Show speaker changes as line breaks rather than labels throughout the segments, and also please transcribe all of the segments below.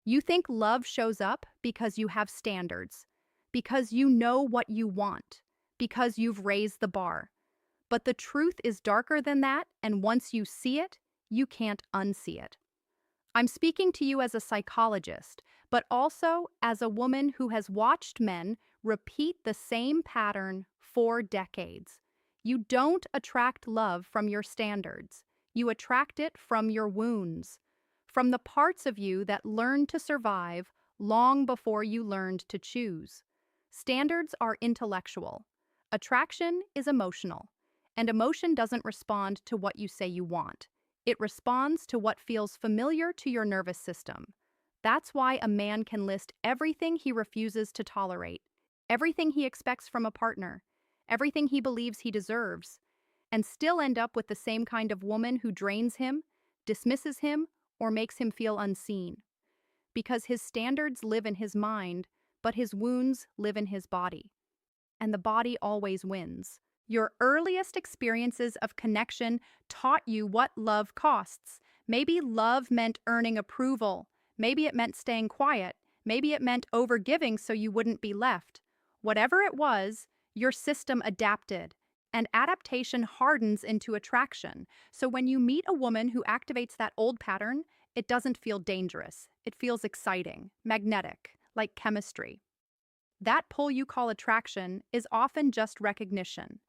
You think love shows up because you have standards, because you know what you want, because you've raised the bar. But the truth is darker than that, and once you see it, you can't unsee it. I'm speaking to you as a psychologist, but also as a woman who has watched men repeat the same pattern for decades. You don't attract love from your standards. You attract it from your wounds, from the parts of you that learned to survive long before you learned to choose. Standards are intellectual. Attraction is emotional, and emotion doesn't respond to what you say you want. It responds to what feels familiar to your nervous system. That's why a man can list everything he refuses to tolerate, everything he expects from a partner, everything he believes he deserves, and still end up with the same kind of woman who drains him, dismisses him, or makes him feel unseen. Because his standards live in his mind, but his wounds live in his body. And the body always wins. Your earliest experiences of connection taught you what love costs. Maybe love meant earning approval. Maybe it meant staying quiet. Maybe it meant overgiving so you wouldn't be left. Whatever it was, your system adapted. And adaptation hardens into attraction. So when you meet a woman who activates that old pattern, it doesn't feel dangerous. It feels exciting, magnetic, like chemistry. That pull you call attraction is often just recognition.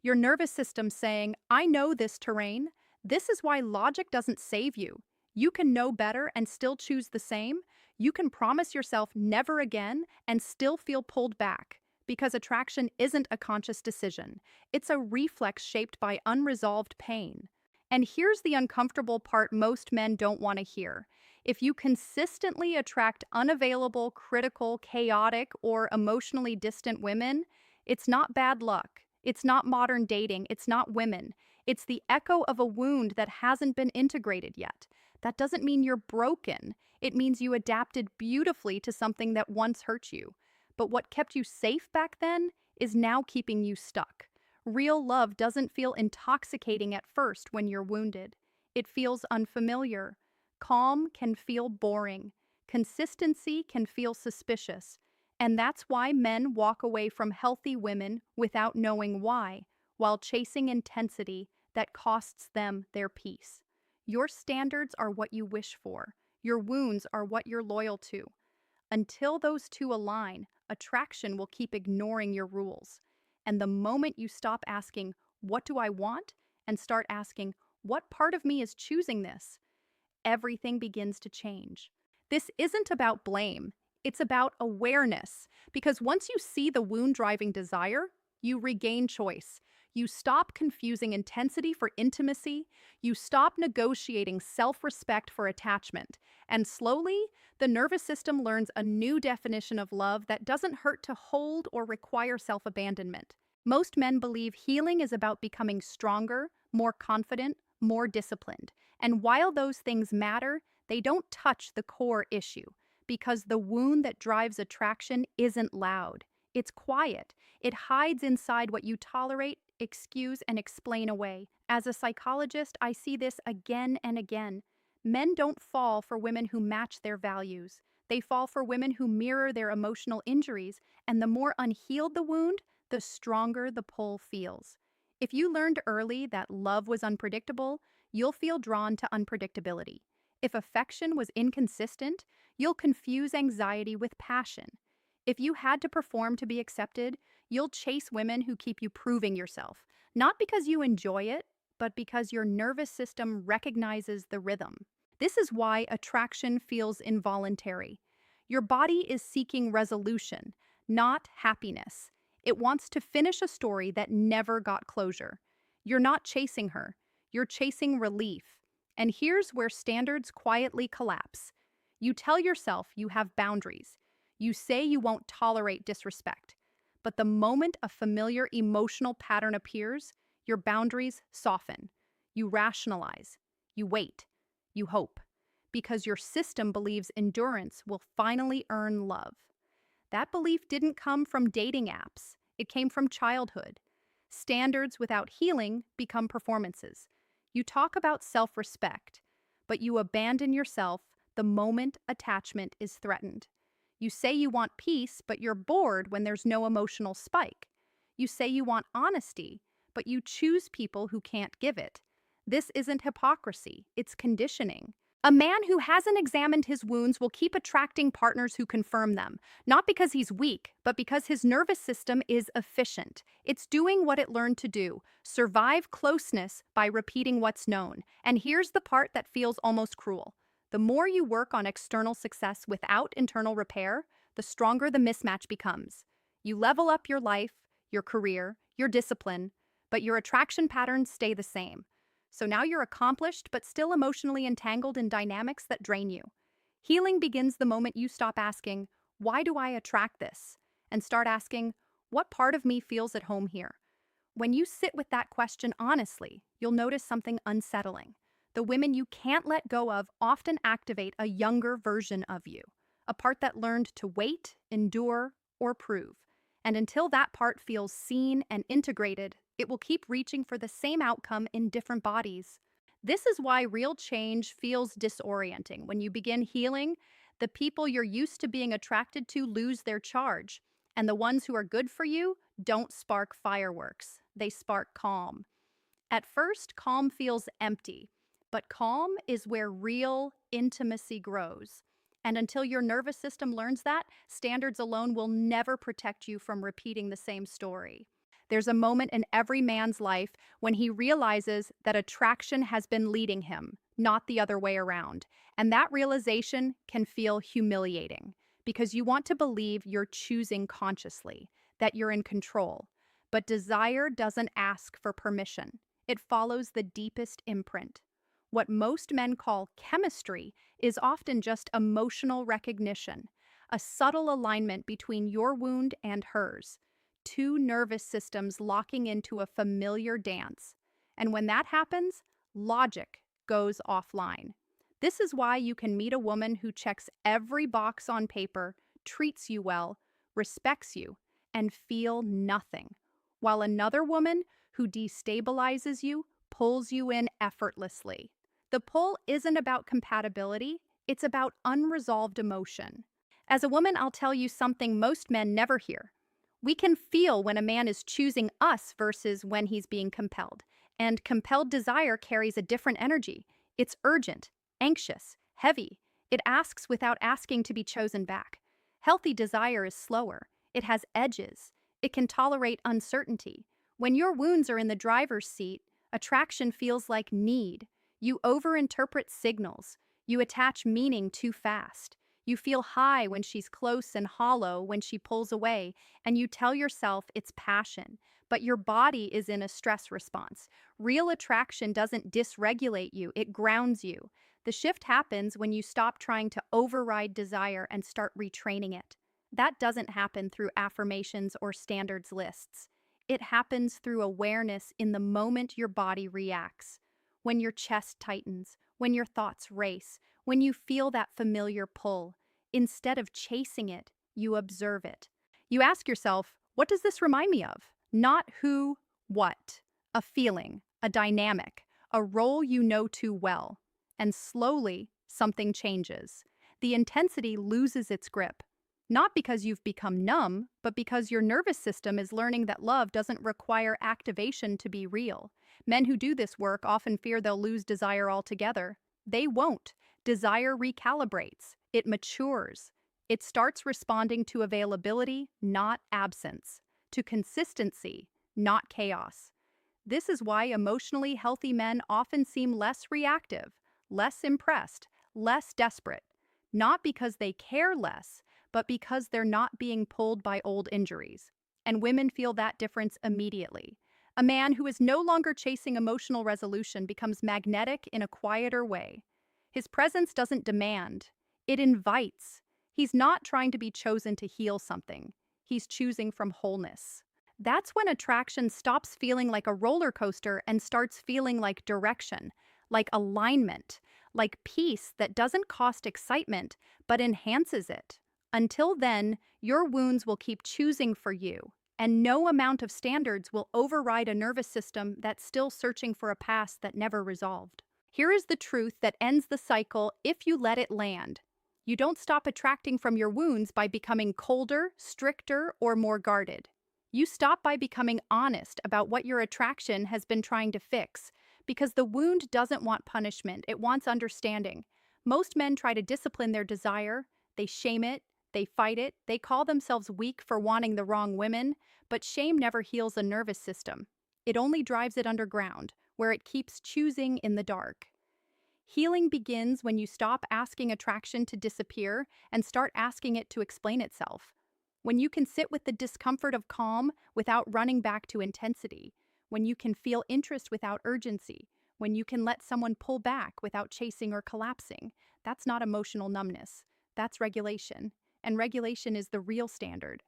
Your nervous system saying, I know this terrain. This is why logic doesn't save you. You can know better and still choose the same. You can promise yourself never again and still feel pulled back. Because attraction isn't a conscious decision. It's a reflex shaped by unresolved pain. And here's the uncomfortable part most men don't want to hear. If you consistently attract unavailable, critical, chaotic, or emotionally distant women, it's not bad luck. It's not modern dating. It's not women. It's the echo of a wound that hasn't been integrated yet. That doesn't mean you're broken. It means you adapted beautifully to something that once hurt you. But what kept you safe back then is now keeping you stuck. Real love doesn't feel intoxicating at first when you're wounded. It feels unfamiliar. Calm can feel boring. Consistency can feel suspicious. And that's why men walk away from healthy women without knowing why, while chasing intensity that costs them their peace. Your standards are what you wish for. Your wounds are what you're loyal to. Until those two align, attraction will keep ignoring your rules. And the moment you stop asking, what do I want? And start asking, what part of me is choosing this? Everything begins to change. This isn't about blame. It's about awareness. Because once you see the wound-driving desire, you regain choice. You stop confusing intensity for intimacy. You stop negotiating self-respect for attachment. And slowly, the nervous system learns a new definition of love that doesn't hurt to hold or require self-abandonment. Most men believe healing is about becoming stronger, more confident, more disciplined. And while those things matter, they don't touch the core issue. Because the wound that drives attraction isn't loud. It's quiet. It hides inside what you tolerate, excuse, and explain away. As a psychologist, I see this again and again. Men don't fall for women who match their values. They fall for women who mirror their emotional injuries, and the more unhealed the wound, the stronger the pull feels. If you learned early that love was unpredictable, you'll feel drawn to unpredictability. If affection was inconsistent, you'll confuse anxiety with passion. If you had to perform to be accepted, you'll chase women who keep you proving yourself, not because you enjoy it, but because your nervous system recognizes the rhythm. This is why attraction feels involuntary. Your body is seeking resolution, not happiness. It wants to finish a story that never got closure. You're not chasing her. You're chasing relief. And here's where standards quietly collapse. You tell yourself you have boundaries. You say you won't tolerate disrespect. But the moment a familiar emotional pattern appears, your boundaries soften. You rationalize. You wait. You hope. Because your system believes endurance will finally earn love. That belief didn't come from dating apps. It came from childhood. Standards without healing become performances. You talk about self-respect, but you abandon yourself the moment attachment is threatened. You say you want peace, but you're bored when there's no emotional spike. You say you want honesty, but you choose people who can't give it. This isn't hypocrisy, it's conditioning. A man who hasn't examined his wounds will keep attracting partners who confirm them, not because he's weak, but because his nervous system is efficient. It's doing what it learned to do, survive closeness by repeating what's known. And here's the part that feels almost cruel. The more you work on external success without internal repair, the stronger the mismatch becomes. You level up your life, your career, your discipline, but your attraction patterns stay the same. So now you're accomplished but still emotionally entangled in dynamics that drain you. Healing begins the moment you stop asking, "Why do I attract this?" and start asking, "What part of me feels at home here?" When you sit with that question honestly, you'll notice something unsettling. The women you can't let go of often activate a younger version of you, a part that learned to wait, endure, or prove. And until that part feels seen and integrated, it will keep reaching for the same outcome in different bodies. This is why real change feels disorienting. When you begin healing, the people you're used to being attracted to lose their charge, and the ones who are good for you don't spark fireworks. They spark calm. At first, calm feels empty, but calm is where real intimacy grows. And until your nervous system learns that, standards alone will never protect you from repeating the same story. There's a moment in every man's life when he realizes that attraction has been leading him, not the other way around. And that realization can feel humiliating because you want to believe you're choosing consciously, that you're in control. But desire doesn't ask for permission. It follows the deepest imprint. What most men call chemistry is often just emotional recognition, a subtle alignment between your wound and hers, two nervous systems locking into a familiar dance. And when that happens, logic goes offline. This is why you can meet a woman who checks every box on paper, treats you well, respects you, and feel nothing, while another woman who destabilizes you pulls you in effortlessly. The pull isn't about compatibility, it's about unresolved emotion. As a woman, I'll tell you something most men never hear. We can feel when a man is choosing us versus when he's being compelled. And compelled desire carries a different energy. It's urgent, anxious, heavy. It asks without asking to be chosen back. Healthy desire is slower. It has edges. It can tolerate uncertainty. When your wounds are in the driver's seat, attraction feels like need. You overinterpret signals. You attach meaning too fast. You feel high when she's close and hollow when she pulls away, and you tell yourself it's passion, but your body is in a stress response. Real attraction doesn't dysregulate you, it grounds you. The shift happens when you stop trying to override desire and start retraining it. That doesn't happen through affirmations or standards lists. It happens through awareness in the moment your body reacts. When your chest tightens, when your thoughts race, when you feel that familiar pull, instead of chasing it, you observe it. You ask yourself, what does this remind me of? Not who, what. A feeling, a dynamic, a role you know too well. And slowly, something changes. The intensity loses its grip. Not because you've become numb, but because your nervous system is learning that love doesn't require activation to be real. Men who do this work often fear they'll lose desire altogether. They won't. Desire recalibrates. It matures. It starts responding to availability, not absence, to consistency, not chaos. This is why emotionally healthy men often seem less reactive, less impressed, less desperate. Not because they care less, but because they're not being pulled by old injuries. And women feel that difference immediately. A man who is no longer chasing emotional resolution becomes magnetic in a quieter way. His presence doesn't demand, it invites. He's not trying to be chosen to heal something. He's choosing from wholeness. That's when attraction stops feeling like a roller coaster and starts feeling like direction, like alignment, like peace that doesn't cost excitement but enhances it. Until then, your wounds will keep choosing for you, and no amount of standards will override a nervous system that's still searching for a past that never resolved. Here is the truth that ends the cycle if you let it land. You don't stop attracting from your wounds by becoming colder, stricter, or more guarded. You stop by becoming honest about what your attraction has been trying to fix, because the wound doesn't want punishment, it wants understanding. Most men try to discipline their desire, they shame it, they fight it, they call themselves weak for wanting the wrong women, but shame never heals a nervous system. It only drives it underground, where it keeps choosing in the dark. Healing begins when you stop asking attraction to disappear and start asking it to explain itself. When you can sit with the discomfort of calm without running back to intensity. When you can feel interest without urgency. When you can let someone pull back without chasing or collapsing. That's not emotional numbness. That's regulation. And regulation is the real standard.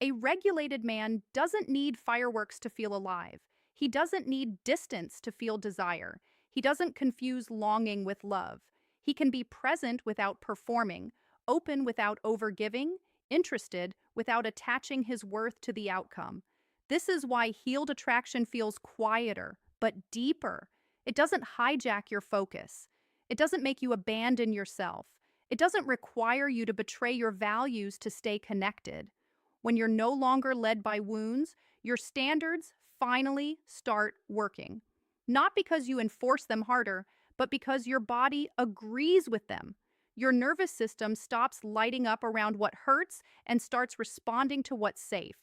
A regulated man doesn't need fireworks to feel alive. He doesn't need distance to feel desire. He doesn't confuse longing with love. He can be present without performing, open without overgiving, interested without attaching his worth to the outcome. This is why healed attraction feels quieter, but deeper. It doesn't hijack your focus. It doesn't make you abandon yourself. It doesn't require you to betray your values to stay connected. When you're no longer led by wounds, your standards finally start working. Not because you enforce them harder, but because your body agrees with them. Your nervous system stops lighting up around what hurts and starts responding to what's safe.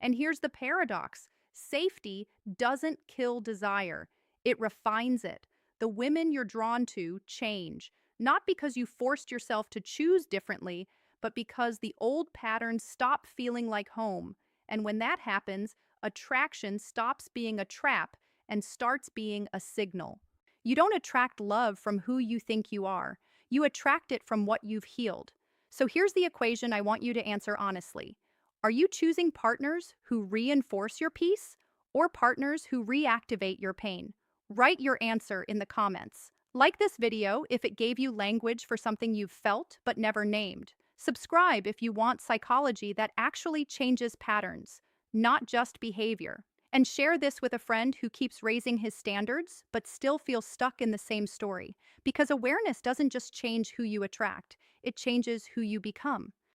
And here's the paradox: safety doesn't kill desire, it refines it. The women you're drawn to change, not because you forced yourself to choose differently, but because the old patterns stop feeling like home. And when that happens, attraction stops being a trap and starts being a signal. You don't attract love from who you think you are. You attract it from what you've healed. So here's the equation I want you to answer honestly. Are you choosing partners who reinforce your peace or partners who reactivate your pain? Write your answer in the comments. Like this video if it gave you language for something you've felt but never named. Subscribe if you want psychology that actually changes patterns, not just behavior. And share this with a friend who keeps raising his standards but still feels stuck in the same story. Because awareness doesn't just change who you attract, it changes who you become.